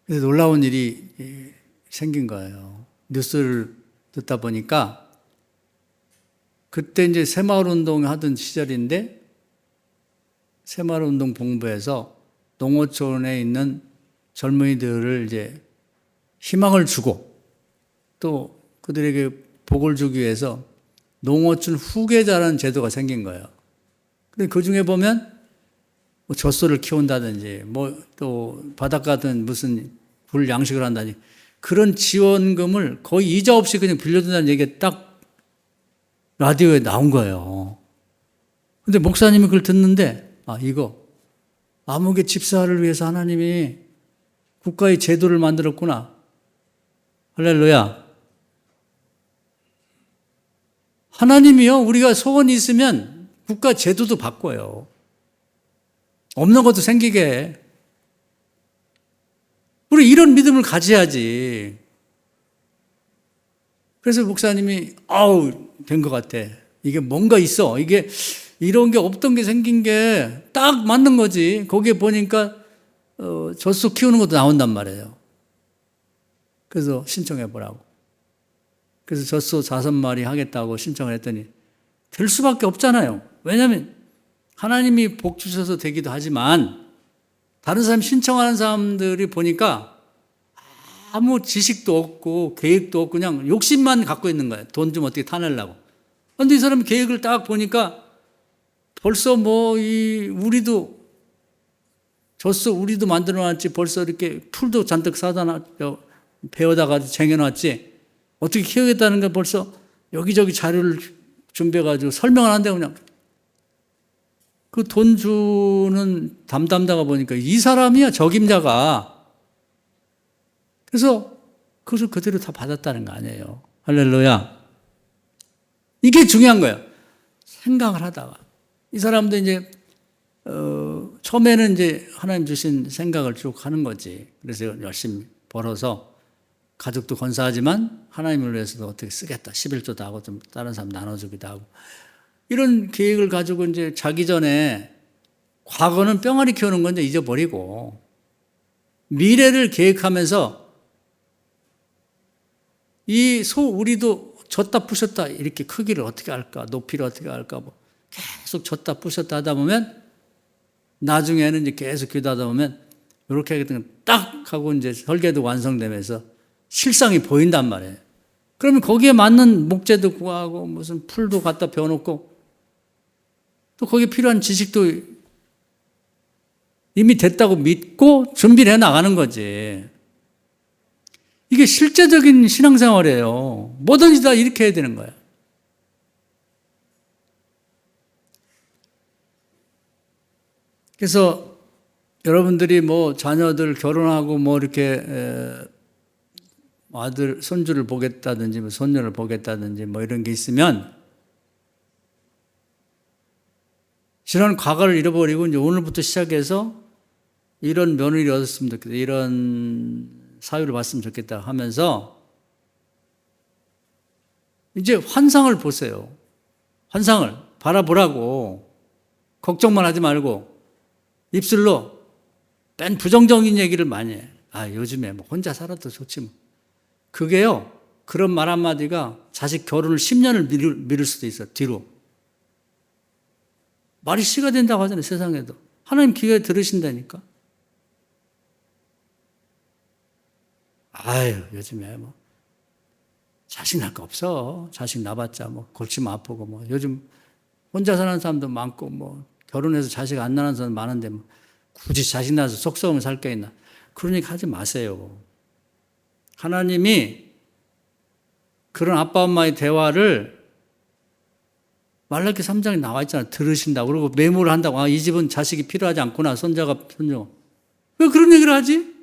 Speaker 1: 그래서 놀라운 일이 생긴 거예요. 뉴스를 듣다 보니까 그때 이제 새마을 운동 하던 시절인데 새마을 운동 본부에서 농어촌에 있는 젊은이들을 이제 희망을 주고 또 그들에게 복을 주기 위해서 농어촌 후계자라는 제도가 생긴 거예요. 근데 그 중에 보면 뭐 젖소를 키운다든지 뭐 또 바닷가든 무슨 불 양식을 한다든지 그런 지원금을 거의 이자 없이 그냥 빌려준다는 얘기가 딱 라디오에 나온 거예요. 근데 목사님이 그걸 듣는데 이거 암흑의 집사를 위해서 하나님이 국가의 제도를 만들었구나. 할렐루야. 하나님이요, 우리가 소원이 있으면 국가 제도도 바꿔요. 없는 것도 생기게 해. 우리 이런 믿음을 가져야지. 그래서 목사님이 된 것 같아. 이게 뭔가 있어. 이게 이런 게 없던 게 생긴 게 딱 맞는 거지. 거기에 보니까 젖소 키우는 것도 나온단 말이에요. 그래서 신청해 보라고. 그래서 젖소 5마리 하겠다고 신청을 했더니 될 수밖에 없잖아요. 왜냐하면 하나님이 복 주셔서 되기도 하지만 다른 사람 신청하는 사람들이 보니까 아무 지식도 없고 계획도 없고 그냥 욕심만 갖고 있는 거예요. 돈 좀 어떻게 타내려고. 그런데 이 사람이 계획을 딱 보니까 벌써 우리도 젖소 우리도 만들어놨지 벌써 이렇게 풀도 잔뜩 사다 베어다가 쟁여놨지 어떻게 키우겠다는 게 벌써 여기저기 자료를 준비해가지고 설명을 한다고 그냥 그 돈 주는 담당자가 보니까 이 사람이야, 적임자가. 그래서 그것을 그대로 다 받았다는 거 아니에요. 할렐루야. 이게 중요한 거예요. 생각을 하다가. 이 사람도 이제, 처음에는 이제 하나님 주신 생각을 쭉 하는 거지. 그래서 열심히 벌어서 가족도 건사하지만 하나님을 위해서도 어떻게 쓰겠다. 11조도 하고 좀 다른 사람 나눠주기도 하고. 이런 계획을 가지고 이제 자기 전에 과거는 뿅아리 키우는 건 이제 잊어버리고 미래를 계획하면서 우리도 졌다 부셨다 이렇게 크기를 어떻게 할까, 높이를 어떻게 할까, 뭐 계속 졌다 부셨다 하다 보면 나중에는 이제 계속 기도하다 보면 이렇게 하겠다는 딱 하고 이제 설계도 완성되면서 실상이 보인단 말이에요. 그러면 거기에 맞는 목재도 구하고 무슨 풀도 갖다 베어놓고 또 거기에 필요한 지식도 이미 됐다고 믿고 준비를 해 나가는 거지. 이게 실제적인 신앙생활이에요. 뭐든지 다 이렇게 해야 되는 거야. 그래서 여러분들이 뭐 자녀들 결혼하고 뭐 이렇게 아들, 손주를 보겠다든지 뭐 손녀를 보겠다든지 뭐 이런 게 있으면 지난 과거를 잃어버리고 이제 오늘부터 시작해서 이런 며느리를 얻었으면 좋겠다. 이런 사유를 봤으면 좋겠다 하면서 이제 환상을 보세요. 환상을 바라보라고. 걱정만 하지 말고 입술로 뺀 부정적인 얘기를 많이 해. 요즘에 뭐 혼자 살아도 좋지 뭐. 그게요. 그런 말 한마디가 자식 결혼을 10년을 미룰 수도 있어. 뒤로. 말이 씨가 된다고 하잖아요. 세상에도. 하나님 귀에 들으신다니까. 아유, 요즘에 뭐 자식 낳을 거 없어. 자식 낳아봤자 뭐 골치면 아프고 뭐 요즘 혼자 사는 사람도 많고 뭐 결혼해서 자식 안 낳는 사람 많은데 뭐 굳이 자식 낳아서 속 썩으면 살 게 있나. 그런 얘기 하지 마세요. 하나님이 그런 아빠 엄마의 대화를 말라기 3장에 나와 있잖아. 들으신다고. 그리고 메모를 한다고. 아, 이 집은 자식이 필요하지 않구나. 손자가. 왜 그런 얘기를 하지?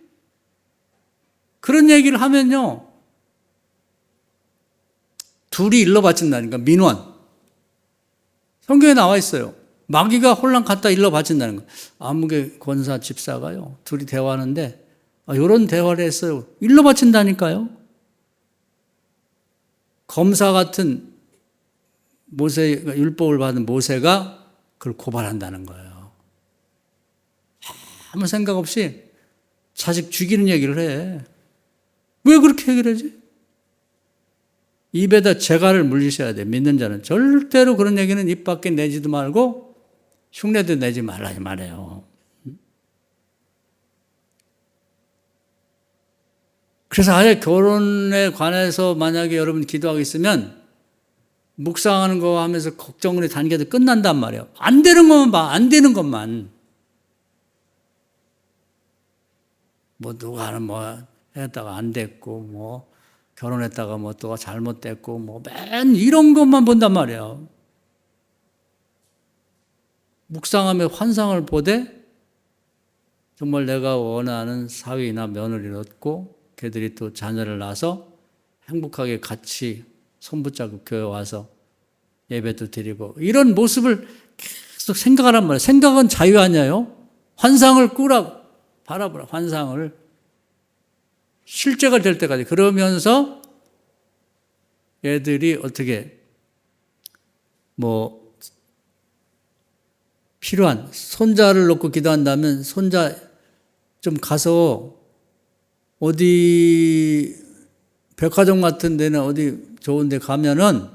Speaker 1: 그런 얘기를 하면요. 둘이 일러 바친다니까. 민원. 성경에 나와 있어요. 마귀가 혼란 갖다 일러 바친다는 거. 아무개 권사 집사가요. 둘이 대화하는데 이런 대화를 했어요. 일러 바친다니까요. 검사 같은 모세, 율법을 받은 모세가 그걸 고발한다는 거예요. 아무 생각 없이 자식 죽이는 얘기를 해. 왜 그렇게 얘기를 하지? 입에다 재갈을 물리셔야 돼. 믿는 자는. 절대로 그런 얘기는 입 밖에 내지도 말고 흉내도 내지 말라 이 말이에요. 그래서 아예 결혼에 관해서 만약에 여러분 기도하고 있으면 묵상하는 거 하면서 걱정을 단계도 끝난단 말이에요. 안 되는 것만 봐. 안 되는 것만. 뭐 누가는 뭐 했다가 안 됐고 뭐 결혼했다가 뭐 또 잘못됐고 뭐 맨 이런 것만 본단 말이에요. 묵상하며 환상을 보되 정말 내가 원하는 사위나 며느리를 얻고 걔들이 또 자녀를 낳아서 행복하게 같이 손붙잡고 교회 와서 예배도 드리고 이런 모습을 계속 생각하란 말이에요. 생각은 자유 아니에요? 환상을 꾸라고 바라보라. 환상을 실제가 될 때까지. 그러면서 애들이 어떻게 뭐 필요한 손자를 놓고 기도한다면 손자 좀 가서 어디 백화점 같은 데는 어디 좋은 데 가면은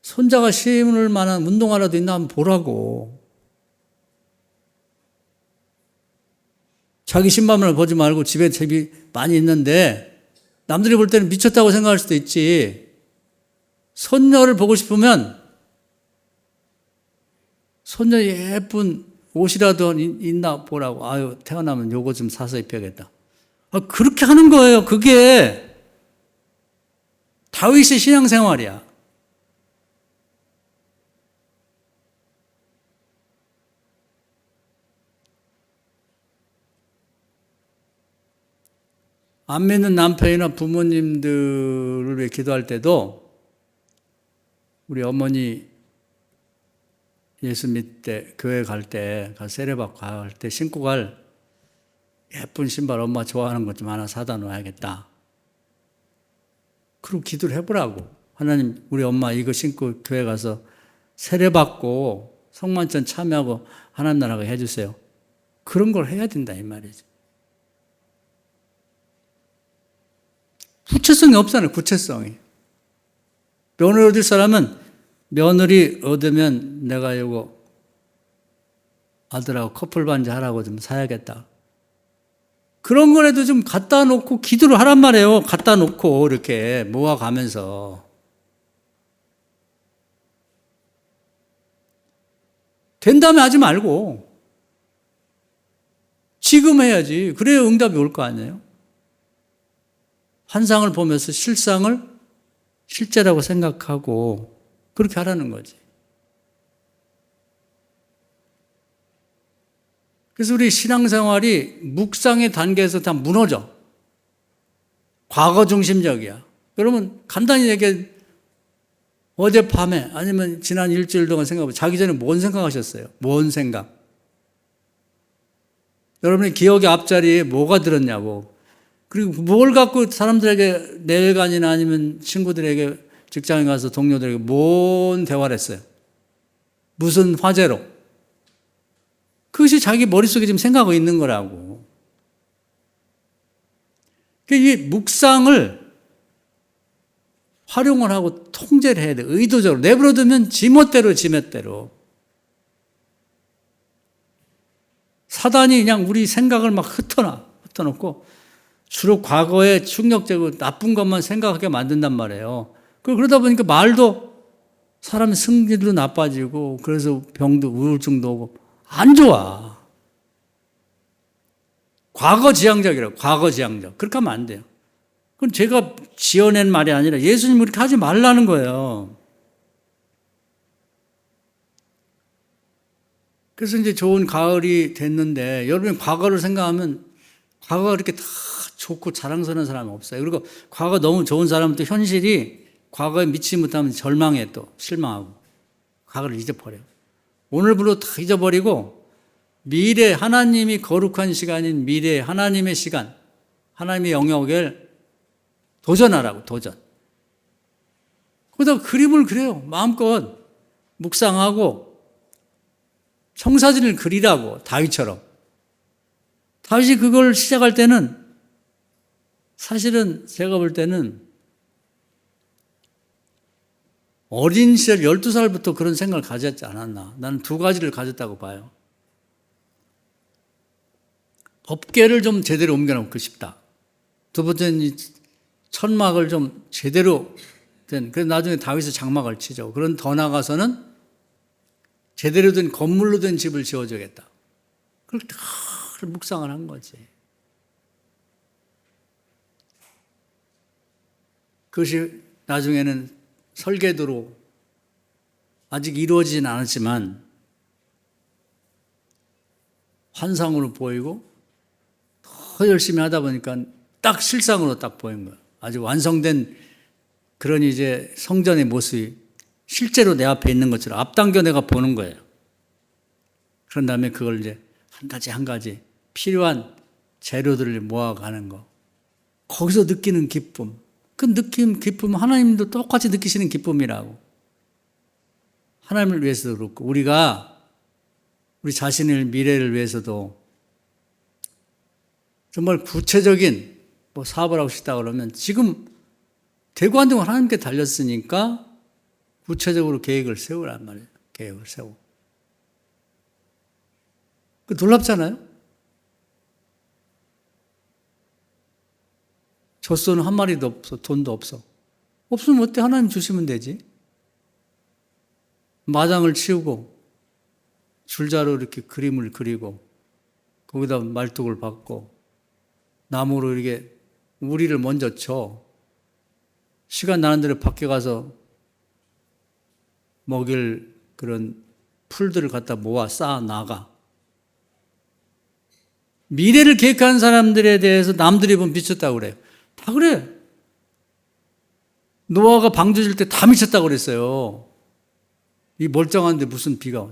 Speaker 1: 손자가 신을 만한 운동화라도 있나 한번 보라고. 자기 신발만 보지 말고 집에 집이 많이 있는데 남들이 볼 때는 미쳤다고 생각할 수도 있지. 손녀를 보고 싶으면 손녀 예쁜 옷이라도 있나 보라고. 아유, 태어나면 요거 좀 사서 입혀야겠다. 그렇게 하는 거예요. 그게 다윗의 신앙생활이야. 안 믿는 남편이나 부모님들을 위해 기도할 때도 우리 어머니 예수 믿때 교회 갈 때 세례받고 갈 때 신고 갈 예쁜 신발 엄마 좋아하는 것 좀 하나 사다 놓아야겠다. 그리고 기도를 해보라고. 하나님 우리 엄마 이거 신고 교회 가서 세례받고 성만찬 참여하고 하나님 나라가 해주세요. 그런 걸 해야 된다 이 말이지. 구체성이 없잖아요. 구체성이. 며느리 얻을 사람은 며느리 얻으면 내가 이거 아들하고 커플 반지 하라고 좀 사야겠다. 그런 거라도 좀 갖다 놓고 기도를 하란 말이에요. 갖다 놓고 이렇게 모아가면서. 된다면 하지 말고 지금 해야지. 그래야 응답이 올 거 아니에요. 환상을 보면서 실상을 실제라고 생각하고 그렇게 하라는 거지. 그래서 우리 신앙생활이 묵상의 단계에서 다 무너져. 과거 중심적이야. 여러분 간단히 얘기해. 어젯밤에 아니면 지난 일주일 동안 생각해보면 자기 전에 뭔 생각하셨어요? 뭔 생각? 여러분의 기억의 앞자리에 뭐가 들었냐고. 그리고 뭘 갖고 사람들에게 내일간이나 아니면 친구들에게 직장에 가서 동료들에게 뭔 대화를 했어요? 무슨 화제로? 그것이 자기 머릿속에 지금 생각하고 있는 거라고. 이 묵상을 활용을 하고 통제를 해야 돼. 의도적으로. 내버려두면 지멋대로. 사단이 그냥 우리 생각을 막 흩어놓고 주로 과거에 충격적이고 나쁜 것만 생각하게 만든단 말이에요. 그러다 보니까 말도 사람의 승질도 나빠지고 그래서 병도 우울증도 오고 안 좋아. 과거지향적이라고. 과거지향적. 그렇게 하면 안 돼요. 그건 제가 지어낸 말이 아니라 예수님이 그렇게 하지 말라는 거예요. 그래서 이제 좋은 가을이 됐는데 여러분이 과거를 생각하면 과거가 이렇게 다 좋고 자랑스러운 사람이 없어요. 그리고 과거 너무 좋은 사람은 또 현실이 과거에 미치지 못하면 절망해 또 실망하고 과거를 잊어버려요. 오늘부로 다 잊어버리고 미래 하나님이 거룩한 시간인 미래 하나님의 시간, 하나님의 영역을 도전하라고 도전. 그러다 그림을 그려요. 마음껏 묵상하고 청사진을 그리라고 다윗처럼. 다윗이 그걸 시작할 때는 사실은 제가 볼 때는 어린 시절 12살부터 그런 생각을 가졌지 않았나. 나는 두 가지를 가졌다고 봐요. 법궤를 좀 제대로 옮겨놓고 싶다. 두 번째는 이 천막을 좀 제대로 된, 그래서 나중에 다윗이 장막을 치죠. 그런 더 나가서는 제대로 된 건물로 된 집을 지어줘야겠다. 그걸 다 묵상을 한 거지. 그것이 나중에는 설계도로 아직 이루어지진 않았지만 환상으로 보이고 더 열심히 하다 보니까 딱 실상으로 딱 보인 거예요. 아주 완성된 그런 이제 성전의 모습이 실제로 내 앞에 있는 것처럼 앞당겨 내가 보는 거예요. 그런 다음에 그걸 이제 한 가지 한 가지 필요한 재료들을 모아가는 거. 거기서 느끼는 기쁨. 그 기쁨 하나님도 똑같이 느끼시는 기쁨이라고. 하나님을 위해서도 그렇고 우리가 우리 자신의 미래를 위해서도 정말 구체적인 뭐 사업을 하고 싶다 그러면 지금 되고 안 되고 하나님께 달렸으니까 구체적으로 계획을 세우란 말이에요. 계획을 세우고. 놀랍잖아요? 젖소는 한 마리도 없어. 돈도 없어. 없으면 어때? 하나님 주시면 되지. 마당을 치우고 줄자로 이렇게 그림을 그리고 거기다 말뚝을 박고 나무로 이렇게 우리를 먼저 쳐. 시간 나는 대로 밖에 가서 먹일 그런 풀들을 갖다 모아 쌓아 나가. 미래를 계획하는 사람들에 대해서 남들이 보면 미쳤다고 그래요. 다 그래. 노아가 방주 질 때 다 미쳤다고 그랬어요. 이 멀쩡한데 무슨 비가.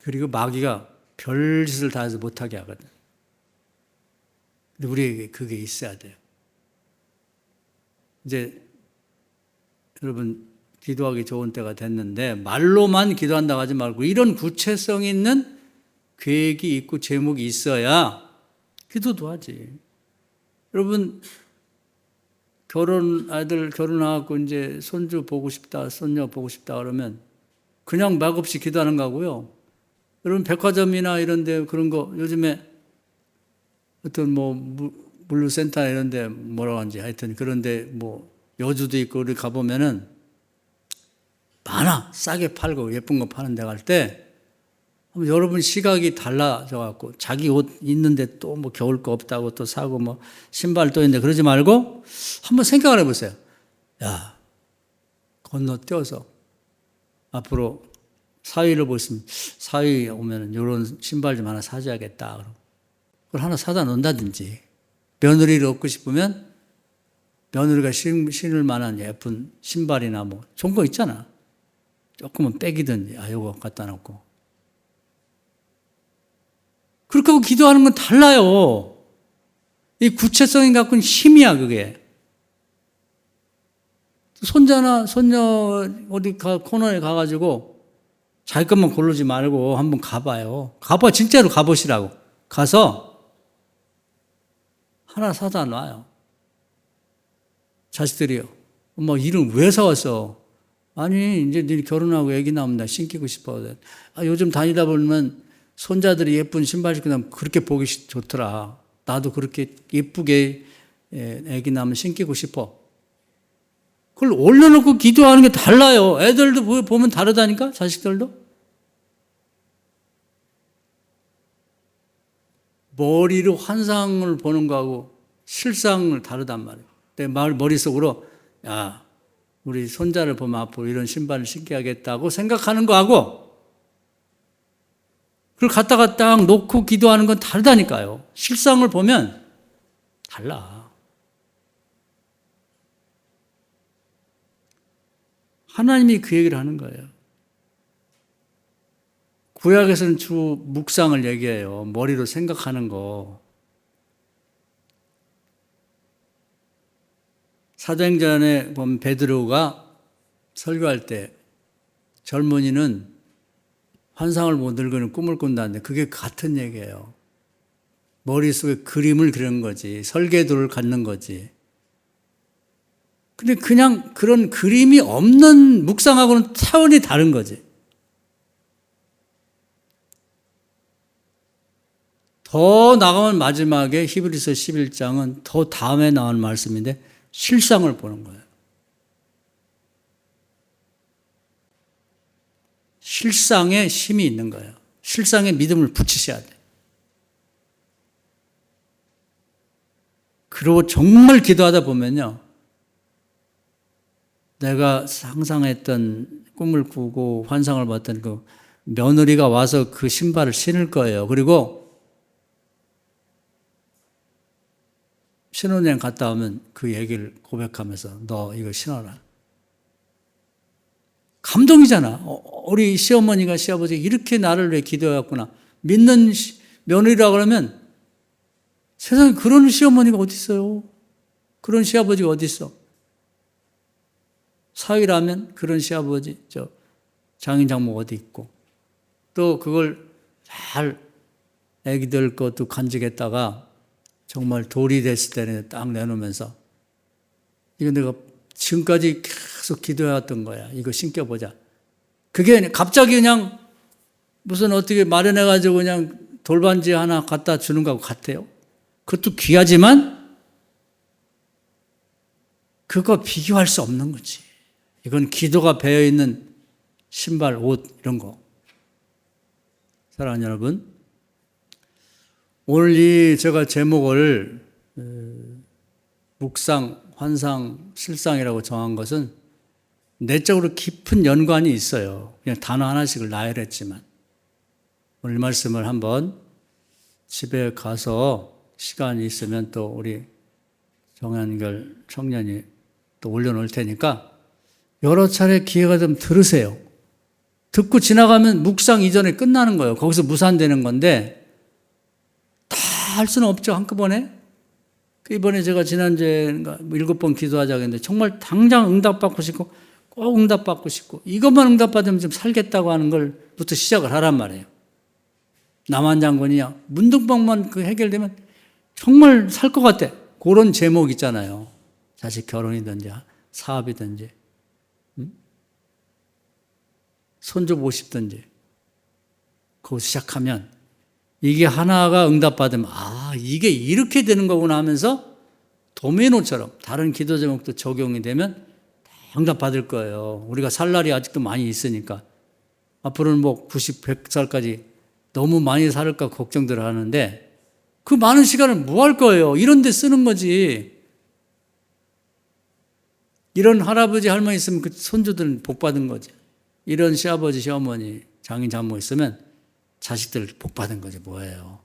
Speaker 1: 그리고 마귀가 별짓을 다 해서 못하게 하거든. 근데 우리에게 그게 있어야 돼요. 이제 여러분 기도하기 좋은 때가 됐는데 말로만 기도한다고 하지 말고 이런 구체성 있는 계획이 있고 제목이 있어야 기도도 하지. 여러분 아이들 결혼하고 이제 손주 보고 싶다, 손녀 보고 싶다 그러면 그냥 막 없이 기도하는 거고요. 여러분 백화점이나 이런 데 그런 거 요즘에 어떤 뭐 물류센터 이런 데 뭐라고 하는지 하여튼 그런 데 뭐 여주도 있고 우리 가보면은 많아. 싸게 팔고 예쁜 거 파는 데 갈 때 여러분 시각이 달라져 갖고 자기 옷 있는데 또 뭐 겨울 거 없다고 또 사고 뭐 신발 또 있는데 그러지 말고 한번 생각을 해보세요. 야, 건너뛰어서 앞으로 사위를 보시면 사위 오면은 이런 신발 좀 하나 사줘야겠다. 그걸 하나 사다 놓는다든지 며느리를 얻고 싶으면 며느리가 신을 만한 예쁜 신발이나 뭐 좋은 거 있잖아. 조금은 빼기든지 요거 갖다 놓고. 그렇게 하고 기도하는 건 달라요. 이 구체성이 갖고는 힘이야 그게. 손자나 손녀 어디 코너에 가가지고 자기 것만 고르지 말고 한번 가봐요. 진짜로 가보시라고. 가서 하나 사다 놔요. 자식들이요. 엄마 이름 왜 사왔어? 아니 이제 네 결혼하고 애기 나오면 나 신기고 싶어. 요즘 다니다 보면 손자들이 예쁜 신발 신고 나면 그렇게 보기 좋더라. 나도 그렇게 예쁘게 애기 나면 신기고 싶어. 그걸 올려놓고 기도하는 게 달라요. 애들도 보면 다르다니까, 자식들도. 머리로 환상을 보는 거하고 실상을 다르단 말이에요. 내 머릿속으로, 야, 우리 손자를 보면 앞으로 이런 신발을 신게 하겠다고 생각하는 거하고, 그걸 갖다가 딱 놓고 기도하는 건 다르다니까요. 실상을 보면 달라. 하나님이 그 얘기를 하는 거예요. 구약에서는 주 묵상을 얘기해요. 머리로 생각하는 거. 사도행전에 보면 베드로가 설교할 때 젊은이는 환상을 못 늙으는 꿈을 꾼다는데 그게 같은 얘기예요. 머릿속에 그림을 그리는 거지. 설계도를 갖는 거지. 근데 그냥 그런 그림이 없는 묵상하고는 차원이 다른 거지. 더 나가면 마지막에 히브리서 11장은 더 다음에 나온 말씀인데 실상을 보는 거예요. 실상에 힘이 있는 거예요. 실상에 믿음을 붙이셔야 돼요. 그리고 정말 기도하다 보면요. 내가 상상했던 꿈을 꾸고 환상을 봤던 그 며느리가 와서 그 신발을 신을 거예요. 그리고 신혼여행 갔다 오면 그 얘기를 고백하면서 너 이거 신어라. 감동이잖아. 우리 시어머니가 시아버지가 이렇게 나를 위해 기도해왔구나. 믿는 며느리라 그러면 세상에 그런 시어머니가 어디 있어요? 그런 시아버지가 어디 있어? 사위라면 그런 시아버지, 장인 장모 어디 있고. 또 그걸 잘 애기들 것도 간직했다가 정말 돌이 됐을 때는 딱 내놓으면서 이거 내가 지금까지 계속 기도해왔던 거야. 이거 신겨보자. 그게 갑자기 그냥 무슨 어떻게 마련해가지고 그냥 돌반지 하나 갖다 주는 거하고 같아요. 그것도 귀하지만 그거 비교할 수 없는 거지. 이건 기도가 배어있는 신발, 옷 이런 거. 사랑하는 여러분, 오늘 제가 제목을 묵상, 환상, 실상이라고 정한 것은 내적으로 깊은 연관이 있어요. 그냥 단어 하나씩을 나열했지만 오늘 말씀을 한번 집에 가서 시간이 있으면 또 우리 정한결 청년이 또 올려놓을 테니까 여러 차례 기회가 되면 들으세요. 듣고 지나가면 묵상 이전에 끝나는 거예요. 거기서 무산되는 건데 다 할 수는 없죠, 한꺼번에. 이번에 제가 지난주에 7번 기도하자고 했는데 정말 당장 응답받고 싶고 꼭 응답받고 싶고 이것만 응답받으면 좀 살겠다고 하는 걸부터 시작을 하란 말이에요. 남한 장군이야. 문둥병만 해결되면 정말 살 것 같아. 그런 제목 있잖아요. 자식 결혼이든지 사업이든지 손주 보고 싶든지 거기서 시작하면 이게 하나가 응답받으면 이게 이렇게 되는 거구나 하면서 도미노처럼 다른 기도 제목도 적용이 되면 응답받을 거예요. 우리가 살 날이 아직도 많이 있으니까 앞으로는 90, 100살까지 너무 많이 살을까 걱정들 하는데 그 많은 시간을 뭐 할 거예요? 이런 데 쓰는 거지. 이런 할아버지 할머니 있으면 그 손주들은 복 받은 거지. 이런 시아버지 시어머니 장인 장모 있으면 자식들 복 받은 거지 뭐예요.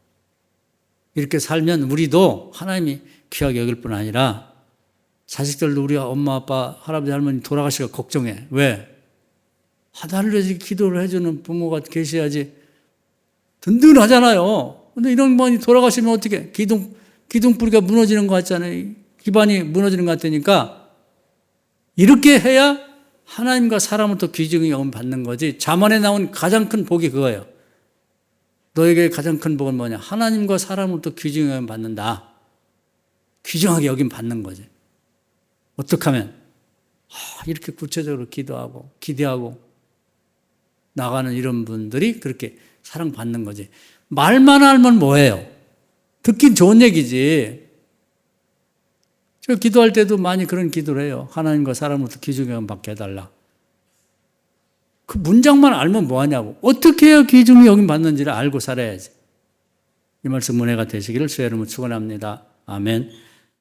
Speaker 1: 이렇게 살면 우리도 하나님이 귀하게 여길 뿐 아니라 자식들도 우리 엄마 아빠 할아버지 할머니 돌아가시가 걱정해. 왜? 나를 위해서 기도를 해주는 부모가 계셔야지 든든하잖아요. 근데 이런 분이 돌아가시면 어떻게 기둥뿌리가 무너지는 것 같잖아요. 기반이 무너지는 것 같으니까 이렇게 해야 하나님과 사람으로부터 귀중히 여김 받는 거지. 잠언에 나온 가장 큰 복이 그거예요. 너에게 가장 큰 복은 뭐냐? 하나님과 사람으로부터 귀중히 여김 받는다. 귀중하게 여김 받는 거지. 어떻게 하면? 이렇게 구체적으로 기도하고 기대하고 나가는 이런 분들이 그렇게 사랑받는 거지. 말만 알면 뭐예요? 듣긴 좋은 얘기지. 저 기도할 때도 많이 그런 기도를 해요. 하나님과 사람으로부터 귀중함 받게 해달라. 그 문장만 알면 뭐하냐고. 어떻게 해야 귀중히 여김 받는지를 알고 살아야지. 이 말씀 은혜가 되시기를 주의 이름으로 축원합니다. 아멘.